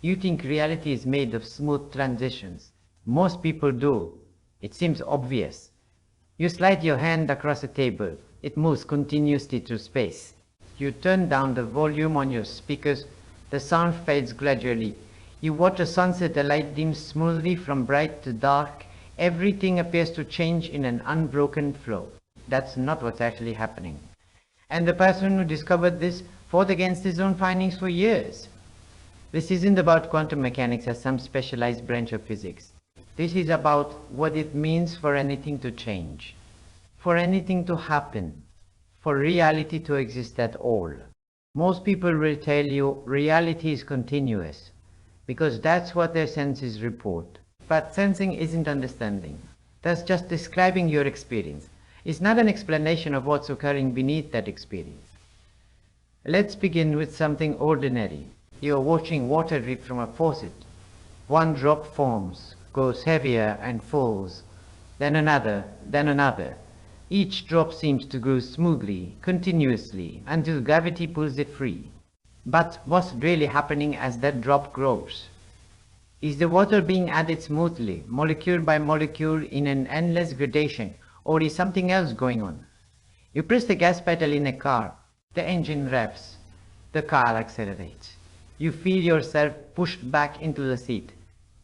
You think reality is made of smooth transitions. Most people do. It seems obvious. You slide your hand across a table. It moves continuously through space. You turn down the volume on your speakers. The sound fades gradually. You watch a sunset, the light dims smoothly from bright to dark. Everything appears to change in an unbroken flow. That's not what's actually happening. And the person who discovered this fought against his own findings for years. This isn't about quantum mechanics as some specialized branch of physics. This is about what it means for anything to change, for anything to happen, for reality to exist at all. Most people will tell you reality is continuous, because that's what their senses report. But sensing isn't understanding. That's just describing your experience. It's not an explanation of what's occurring beneath that experience. Let's begin with something ordinary. You're watching water drip from a faucet. One drop forms, goes heavier and falls, then another, then another. Each drop seems to grow smoothly, continuously, until gravity pulls it free. But what's really happening as that drop grows? Is the water being added smoothly, molecule by molecule in an endless gradation, or is something else going on? You press the gas pedal in a car, the engine revs, the car accelerates. You feel yourself pushed back into the seat.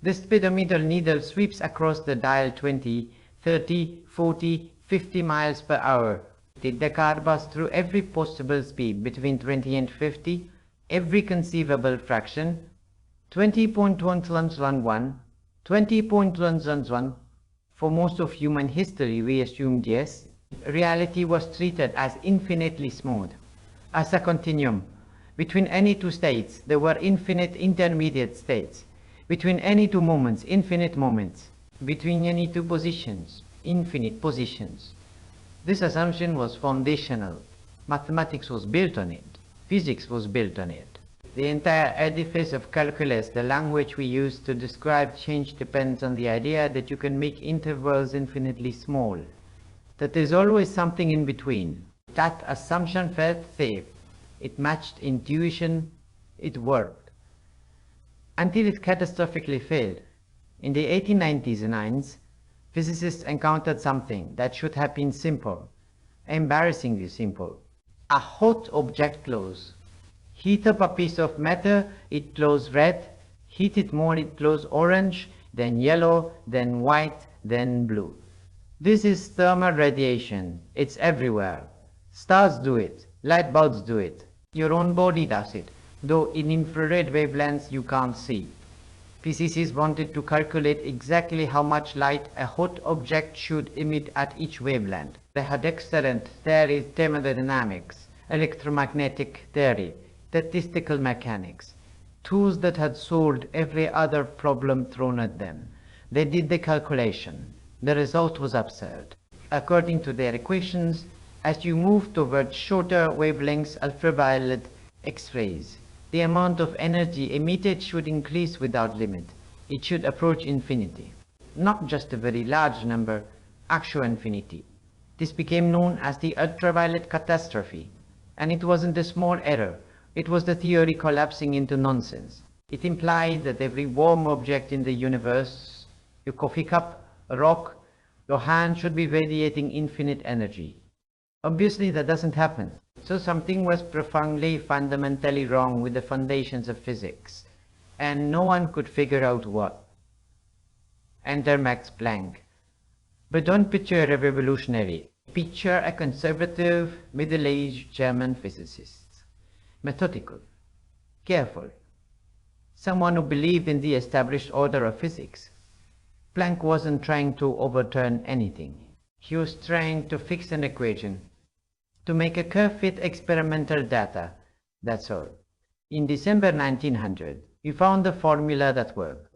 The speedometer needle sweeps across the dial 20, 30, 40, 50 miles per hour. Did the car bust through every possible speed between 20 and 50? Every conceivable fraction? 20.111, 20.111. For most of human history, we assumed yes. Reality was treated as infinitely smooth, as a continuum. Between any two states, there were infinite intermediate states. Between any two moments, infinite moments. Between any two positions, infinite positions. This assumption was foundational. Mathematics was built on it. Physics was built on it. The entire edifice of calculus, the language we use to describe change, depends on the idea that you can make intervals infinitely small, that there's always something in between. That assumption felt safe. It matched intuition. It worked. Until it catastrophically failed. In the 1899s, physicists encountered something that should have been simple, embarrassingly simple. A hot object glows. Heat up a piece of matter, it glows red. Heat it more, it glows orange, then yellow, then white, then blue. This is thermal radiation. It's everywhere. Stars do it. Light bulbs do it. Your own body does it, though in infrared wavelengths you can't see. Physicists wanted to calculate exactly how much light a hot object should emit at each wavelength. They had excellent theories, thermodynamics, electromagnetic theory, statistical mechanics, tools that had solved every other problem thrown at them. They did the calculation. The result was absurd. According to their equations, as you move towards shorter wavelengths, ultraviolet X-rays, the amount of energy emitted should increase without limit. It should approach infinity. Not just a very large number, actual infinity. This became known as the ultraviolet catastrophe. And it wasn't a small error. It was the theory collapsing into nonsense. It implied that every warm object in the universe, your coffee cup, a rock, your hand, should be radiating infinite energy. Obviously, that doesn't happen. So something was profoundly, fundamentally wrong with the foundations of physics, and no one could figure out what. Enter Max Planck. But don't picture a revolutionary. Picture a conservative, middle-aged German physicist. Methodical, careful, someone who believed in the established order of physics. Planck wasn't trying to overturn anything. He was trying to fix an equation, to make a curve fit experimental data, that's all. In December 1900, he found a formula that worked.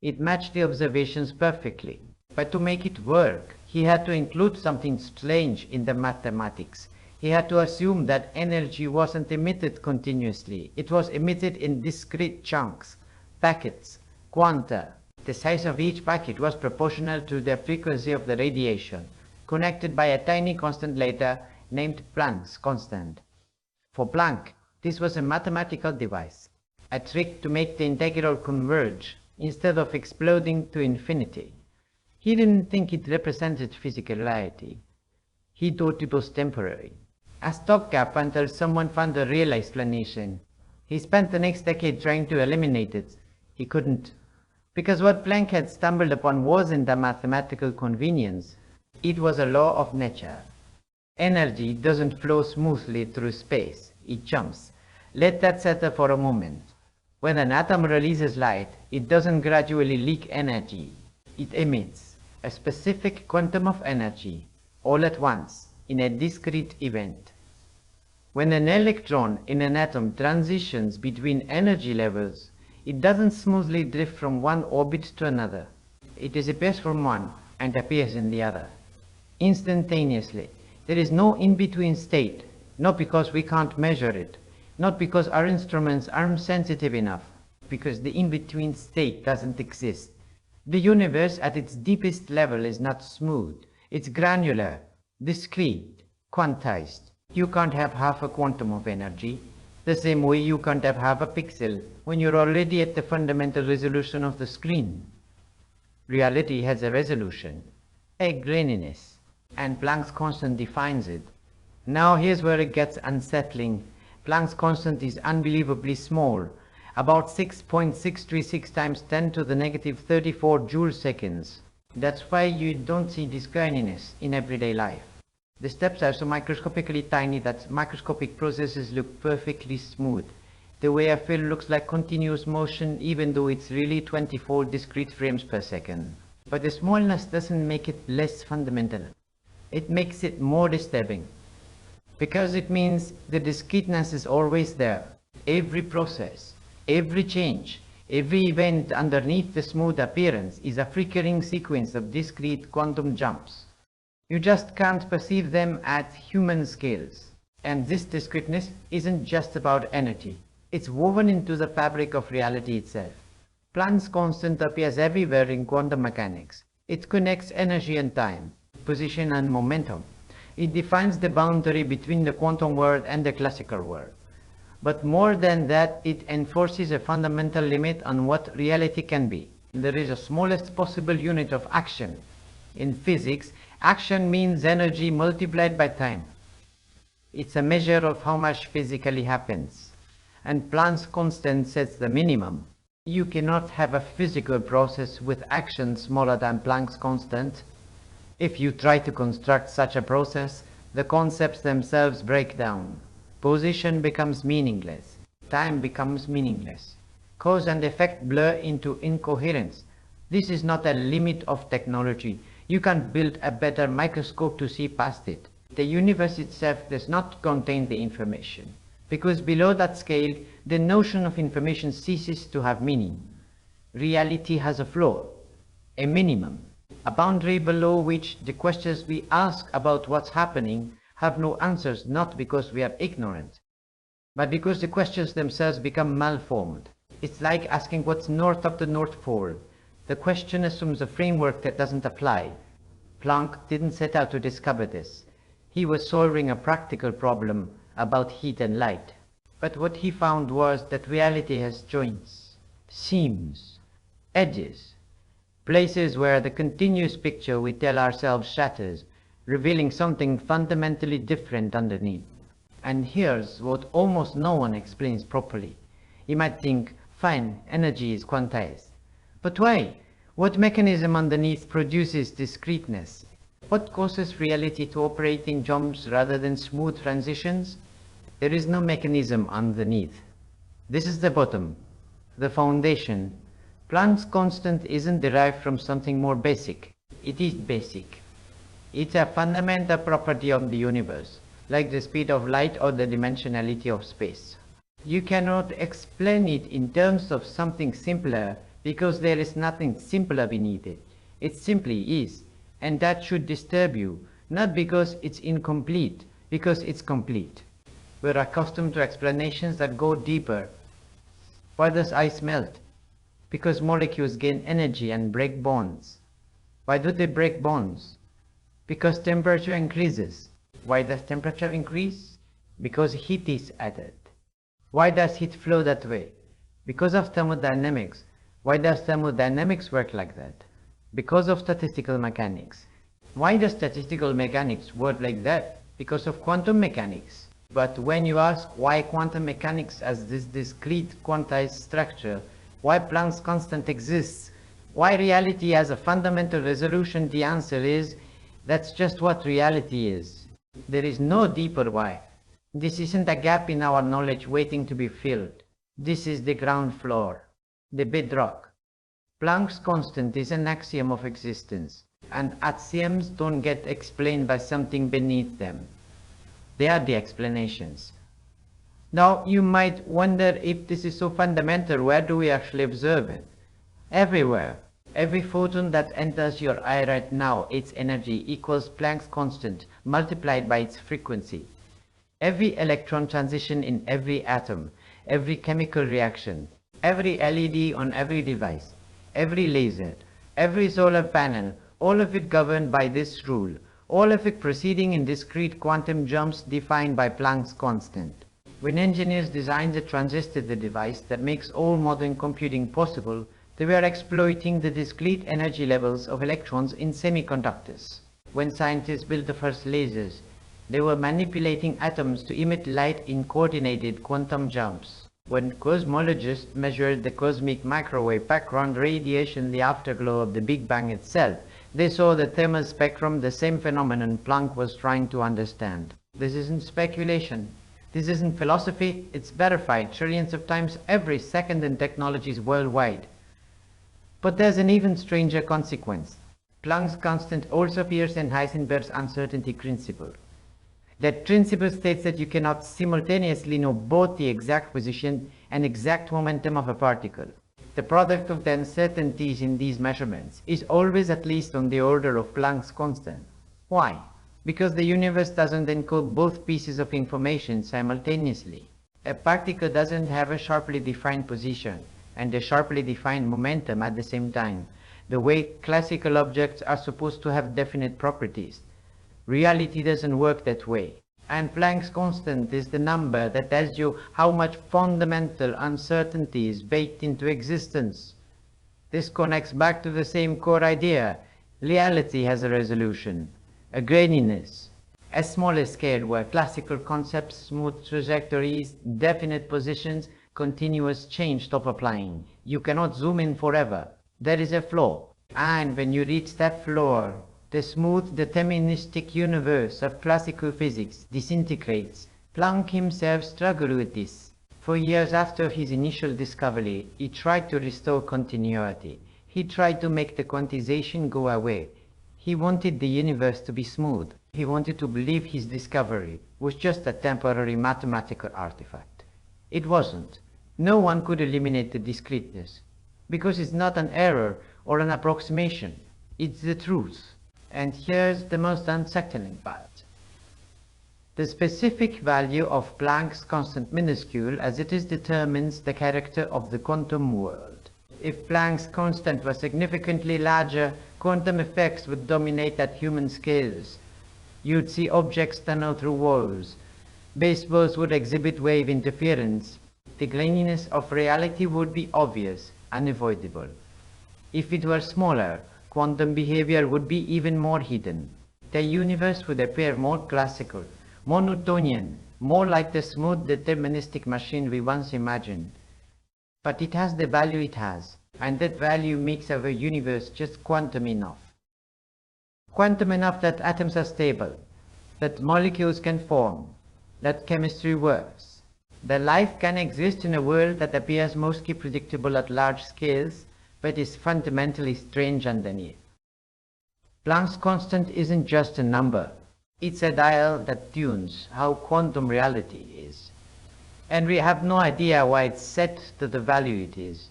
It matched the observations perfectly. But to make it work, he had to include something strange in the mathematics. He had to assume that energy wasn't emitted continuously. It was emitted in discrete chunks, packets, quanta. The size of each packet was proportional to the frequency of the radiation, connected by a tiny constant later named Planck's constant. For Planck, this was a mathematical device. a trick to make the integral converge instead of exploding to infinity. He didn't think it represented physical reality. He thought it was temporary. A stopgap until someone found a real explanation. He spent the next decade trying to eliminate it. He couldn't. Because what Planck had stumbled upon wasn't a mathematical convenience. It was a law of nature. Energy doesn't flow smoothly through space. It jumps. Let that settle for a moment. When an atom releases light, it doesn't gradually leak energy. It emits a specific quantum of energy all at once in a discrete event. When an electron in an atom transitions between energy levels, it doesn't smoothly drift from one orbit to another. It disappears from one and appears in the other. Instantaneously. There is no in-between state, not because we can't measure it, not because our instruments aren't sensitive enough, because the in-between state doesn't exist. The universe at its deepest level is not smooth. It's granular, discrete, quantized. You can't have half a quantum of energy, the same way you can't have half a pixel when you're already at the fundamental resolution of the screen. Reality has a resolution, a graininess, and Planck's constant defines it. Now here's where it gets unsettling. Planck's constant is unbelievably small, about 6.636 times 10 to the negative 34 joule seconds. That's why you don't see this graininess in everyday life. The steps are so microscopically tiny that microscopic processes look perfectly smooth. The way a film looks like continuous motion even though it's really 24 discrete frames per second. But the smallness doesn't make it less fundamental. It makes it more disturbing. Because it means the discreteness is always there. Every process, every change, every event underneath the smooth appearance is a flickering sequence of discrete quantum jumps. You just can't perceive them at human scales. And this discreteness isn't just about energy. It's woven into the fabric of reality itself. Planck's constant appears everywhere in quantum mechanics. It connects energy and time, position and momentum. It defines the boundary between the quantum world and the classical world. But more than that, it enforces a fundamental limit on what reality can be. There is a smallest possible unit of action. In physics, action means energy multiplied by time. It's a measure of how much physically happens. And Planck's constant sets the minimum. You cannot have a physical process with action smaller than Planck's constant. If you try to construct such a process, the concepts themselves break down. Position becomes meaningless. Time becomes meaningless. Cause and effect blur into incoherence. This is not a limit of technology. You can't build a better microscope to see past it. The universe itself does not contain the information, because below that scale, the notion of information ceases to have meaning. Reality has a floor, a minimum, a boundary below which the questions we ask about what's happening have no answers, not because we are ignorant, but because the questions themselves become malformed. It's like asking what's north of the North Pole. The question assumes a framework that doesn't apply. Planck didn't set out to discover this. He was solving a practical problem about heat and light. But what he found was that reality has joints, seams, edges, places where the continuous picture we tell ourselves shatters, revealing something fundamentally different underneath. And here's what almost no one explains properly. You might think, fine, energy is quantized. But why? What mechanism underneath produces discreteness? What causes reality to operate in jumps rather than smooth transitions? There is no mechanism underneath. This is the bottom, the foundation. Planck's constant isn't derived from something more basic. It is basic. It's a fundamental property of the universe, like the speed of light or the dimensionality of space. You cannot explain it in terms of something simpler because there is nothing simpler beneath it. It simply is, and that should disturb you, not because it's incomplete, because it's complete. We're accustomed to explanations that go deeper. Why does ice melt? Because molecules gain energy and break bonds. Why do they break bonds? Because temperature increases. Why does temperature increase? Because heat is added. Why does heat flow that way? Because of thermodynamics. Why does thermodynamics work like that? Because of statistical mechanics. Why does statistical mechanics work like that? Because of quantum mechanics. But when you ask why quantum mechanics as this discrete quantized structure, why Planck's constant exists, why reality has a fundamental resolution, the answer is, that's just what reality is. There is no deeper why. This isn't a gap in our knowledge waiting to be filled. This is the ground floor, the bedrock. Planck's constant is an axiom of existence, and axioms don't get explained by something beneath them. They are the explanations. Now, you might wonder if this is so fundamental, where do we actually observe it? Everywhere. Every photon that enters your eye right now, its energy equals Planck's constant multiplied by its frequency. Every electron transition in every atom, every chemical reaction, every LED on every device, every laser, every solar panel, all of it governed by this rule, all of it proceeding in discrete quantum jumps defined by Planck's constant. When engineers designed the transistor, the device that makes all modern computing possible, they were exploiting the discrete energy levels of electrons in semiconductors. When scientists built the first lasers, they were manipulating atoms to emit light in coordinated quantum jumps. When cosmologists measured the cosmic microwave background radiation, the afterglow of the Big Bang itself, they saw the thermal spectrum, the same phenomenon Planck was trying to understand. This isn't speculation. This isn't philosophy. It's verified trillions of times every second in technologies worldwide. But there's an even stranger consequence. Planck's constant also appears in Heisenberg's uncertainty principle. That principle states that you cannot simultaneously know both the exact position and exact momentum of a particle. The product of the uncertainties in these measurements is always at least on the order of Planck's constant. Why? Because the universe doesn't encode both pieces of information simultaneously. A particle doesn't have a sharply defined position and a sharply defined momentum at the same time, the way classical objects are supposed to have definite properties. Reality doesn't work that way. And Planck's constant is the number that tells you how much fundamental uncertainty is baked into existence. This connects back to the same core idea. Reality has a resolution, a graininess, a smaller scale where classical concepts, smooth trajectories, definite positions, continuous change stop applying. You cannot zoom in forever. There is a floor. And when you reach that floor, the smooth deterministic universe of classical physics disintegrates. Planck himself struggled with this. For years after his initial discovery, he tried to restore continuity. He tried to make the quantization go away. He wanted the universe to be smooth. He wanted to believe his discovery was just a temporary mathematical artifact. It wasn't. No one could eliminate the discreteness, because it's not an error or an approximation. It's the truth. And here's the most unsettling part. The specific value of Planck's constant minuscule as it is determines the character of the quantum world. If Planck's constant was significantly larger, quantum effects would dominate at human scales. You'd see objects tunnel through walls. Baseballs would exhibit wave interference. The graininess of reality would be obvious, unavoidable. If it were smaller, quantum behavior would be even more hidden. The universe would appear more classical, more Newtonian, more like the smooth deterministic machine we once imagined. But it has the value it has, and that value makes our universe just quantum enough. Quantum enough that atoms are stable, that molecules can form, that chemistry works, that life can exist in a world that appears mostly predictable at large scales, but is fundamentally strange underneath. Planck's constant isn't just a number. It's a dial that tunes how quantum reality is. And we have no idea why it's set to the value it is.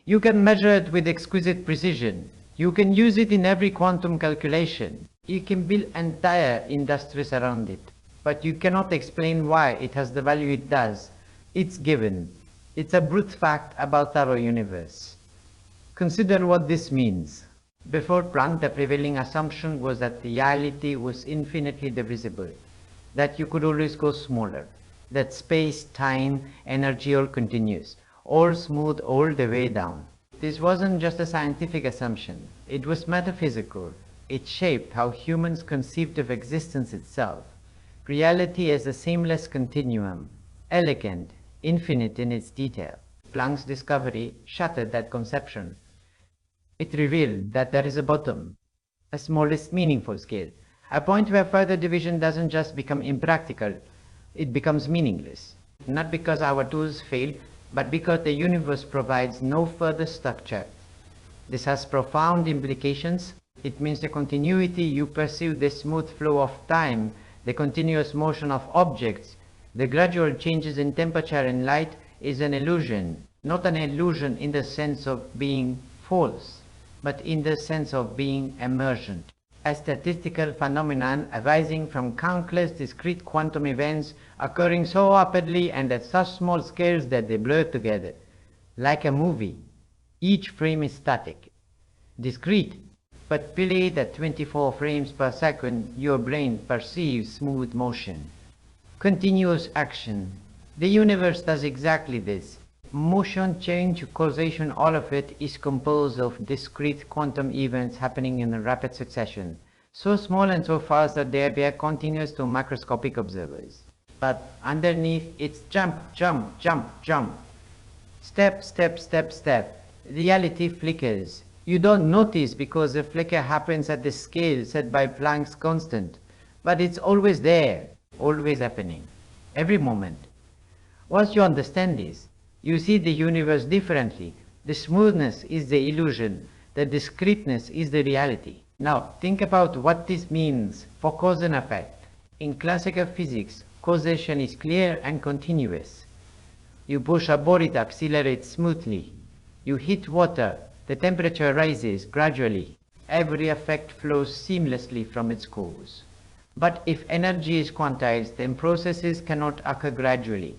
You can measure it with exquisite precision. You can use it in every quantum calculation. You can build entire industries around it. But you cannot explain why it has the value it does. It's given. It's a brute fact about our universe. Consider what this means. Before Planck, the prevailing assumption was that reality was infinitely divisible, that you could always go smaller, that space, time, energy all continuous. all smooth all the way down. This wasn't just a scientific assumption, it was metaphysical. It shaped how humans conceived of existence itself. Reality as a seamless continuum, elegant, infinite in its detail. Planck's discovery shattered that conception. It revealed that there is a bottom, a smallest meaningful scale, a point where further division doesn't just become impractical, it becomes meaningless. Not because our tools fail, but because the universe provides no further structure. This has profound implications. It means the continuity you perceive, the smooth flow of time, the continuous motion of objects, the gradual changes in temperature and light is an illusion, not an illusion in the sense of being false, but in the sense of being emergent. A statistical phenomenon arising from countless discrete quantum events occurring so rapidly and at such small scales that they blur together. Like a movie, each frame is static, discrete, but played at 24 frames per second, your brain perceives smooth motion. Continuous action. The universe does exactly this. Motion, change, causation, all of it is composed of discrete quantum events happening in a rapid succession, so small and so fast that they appear continuous to macroscopic observers. But underneath, it's jump, jump, jump, jump. Step, step, step, step. Reality flickers. You don't notice because the flicker happens at the scale set by Planck's constant, but it's always there, always happening, every moment. Once you understand this, you see the universe differently. The smoothness is the illusion, the discreteness is the reality. Now, think about what this means for cause and effect. In classical physics, causation is clear and continuous. You push a body to accelerate smoothly. You hit water, the temperature rises gradually. Every effect flows seamlessly from its cause. But if energy is quantized, then processes cannot occur gradually.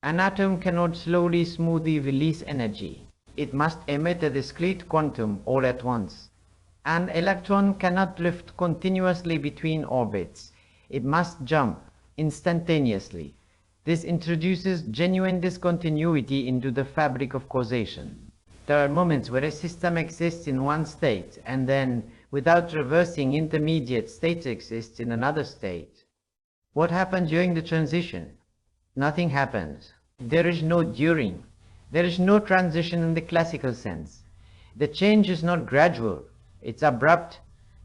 An atom cannot slowly, smoothly release energy. It must emit a discrete quantum all at once. An electron cannot drift continuously between orbits. It must jump instantaneously. This introduces genuine discontinuity into the fabric of causation. There are moments where a system exists in one state and then, without reversing, intermediate states exist in another state. What happens during the transition? Nothing happens. There is no during. There is no transition in the classical sense. The change is not gradual. It's abrupt,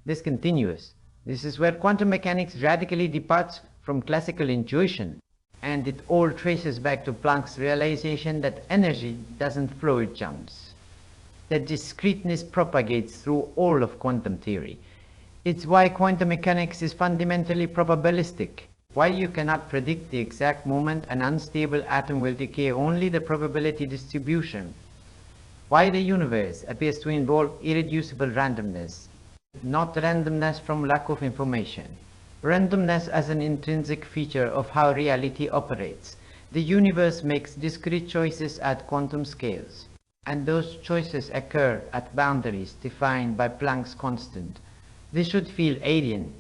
discontinuous. This is where quantum mechanics radically departs from classical intuition. And it all traces back to Planck's realization that energy doesn't flow, it jumps. That discreteness propagates through all of quantum theory. It's why quantum mechanics is fundamentally probabilistic. Why you cannot predict the exact moment an unstable atom will decay, only the probability distribution. Why the universe appears to involve irreducible randomness, not randomness from lack of information. Randomness as an intrinsic feature of how reality operates. The universe makes discrete choices at quantum scales, and those choices occur at boundaries defined by Planck's constant. This should feel alien.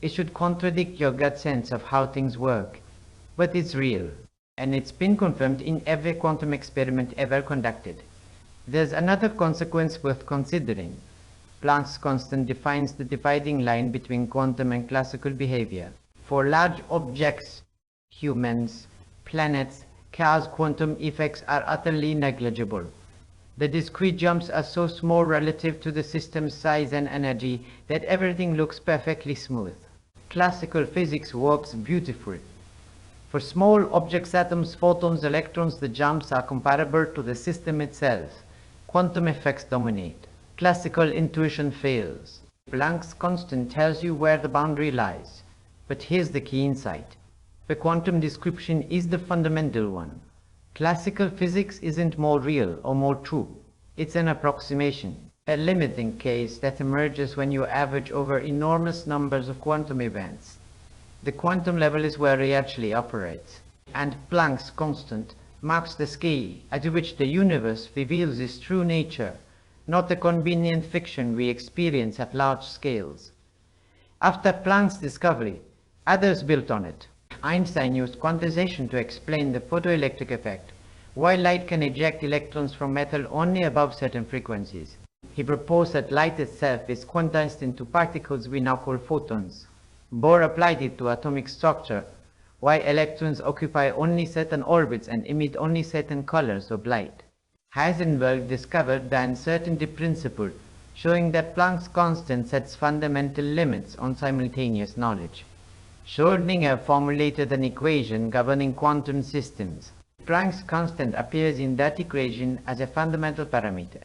It should contradict your gut sense of how things work. But it's real, and it's been confirmed in every quantum experiment ever conducted. There's another consequence worth considering. Planck's constant defines the dividing line between quantum and classical behavior. For large objects, humans, planets, cars, quantum effects are utterly negligible. The discrete jumps are so small relative to the system's size and energy that everything looks perfectly smooth. Classical physics works beautifully. For small objects, atoms, photons, electrons, the jumps are comparable to the system itself. Quantum effects dominate. Classical intuition fails. Planck's constant tells you where the boundary lies. But here's the key insight. The quantum description is the fundamental one. Classical physics isn't more real or more true. It's an approximation, a limiting case that emerges when you average over enormous numbers of quantum events. The quantum level is where it actually operates, and Planck's constant marks the scale at which the universe reveals its true nature, not the convenient fiction we experience at large scales. After Planck's discovery, others built on it. Einstein used quantization to explain the photoelectric effect. While light can eject electrons from metal only above certain frequencies, he proposed that light itself is quantized into particles we now call photons. Bohr applied it to atomic structure, while electrons occupy only certain orbits and emit only certain colors of light. Heisenberg discovered the uncertainty principle, showing that Planck's constant sets fundamental limits on simultaneous knowledge. Schrödinger formulated an equation governing quantum systems. Planck's constant appears in that equation as a fundamental parameter.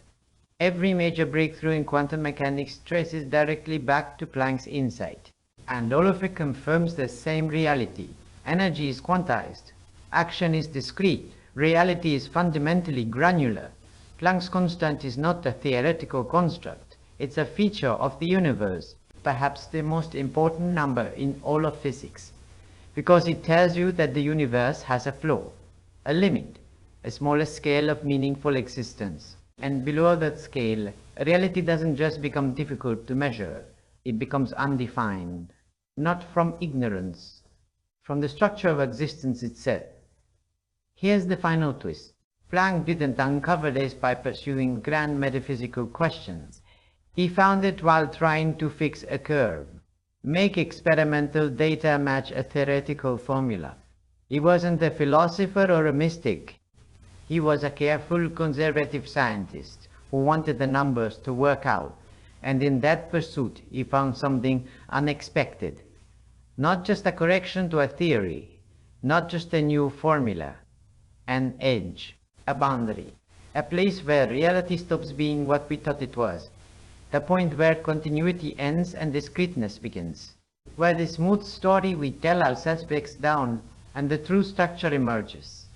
Every major breakthrough in quantum mechanics traces directly back to Planck's insight. And all of it confirms the same reality. Energy is quantized. Action is discrete. Reality is fundamentally granular. Planck's constant is not a theoretical construct. It's a feature of the universe, perhaps the most important number in all of physics, because it tells you that the universe has a floor, a limit, a smaller scale of meaningful existence. And below that scale, reality doesn't just become difficult to measure, it becomes undefined, not from ignorance, from the structure of existence itself. Here's the final twist. Planck didn't uncover this by pursuing grand metaphysical questions. He found it while trying to fix a curve, make experimental data match a theoretical formula. He wasn't a philosopher or a mystic. He was a careful, conservative scientist who wanted the numbers to work out, and in that pursuit he found something unexpected. Not just a correction to a theory, not just a new formula, an edge, a boundary, a place where reality stops being what we thought it was, the point where continuity ends and discreteness begins, where the smooth story we tell ourselves breaks down and the true structure emerges.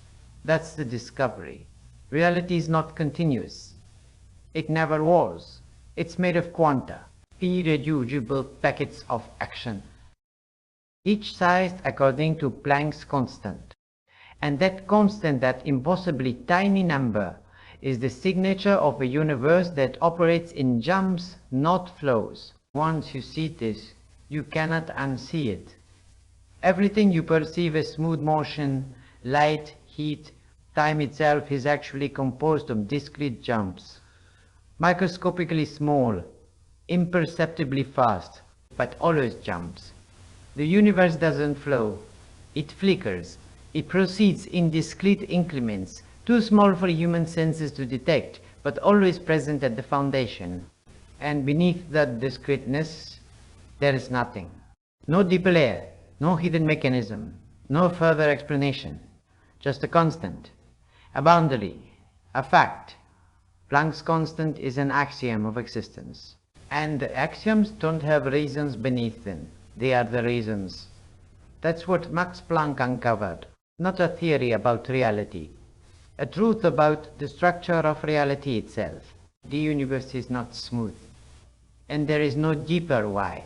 That's the discovery. Reality is not continuous. It never was. It's made of quanta, irreducible packets of action, each sized according to Planck's constant. And that constant, that impossibly tiny number, is the signature of a universe that operates in jumps, not flows. Once you see this, you cannot unsee it. Everything you perceive as smooth motion, light, heat, time itself is actually composed of discrete jumps. Microscopically small, imperceptibly fast, but always jumps. The universe doesn't flow. It flickers. It proceeds in discrete increments, too small for human senses to detect, but always present at the foundation. And beneath that discreteness, there is nothing. No deeper layer, no hidden mechanism, no further explanation. Just a constant, a boundary, a fact. Planck's constant is an axiom of existence. And the axioms don't have reasons beneath them. They are the reasons. That's what Max Planck uncovered. Not a theory about reality, a truth about the structure of reality itself. The universe is not smooth, and there is no deeper why.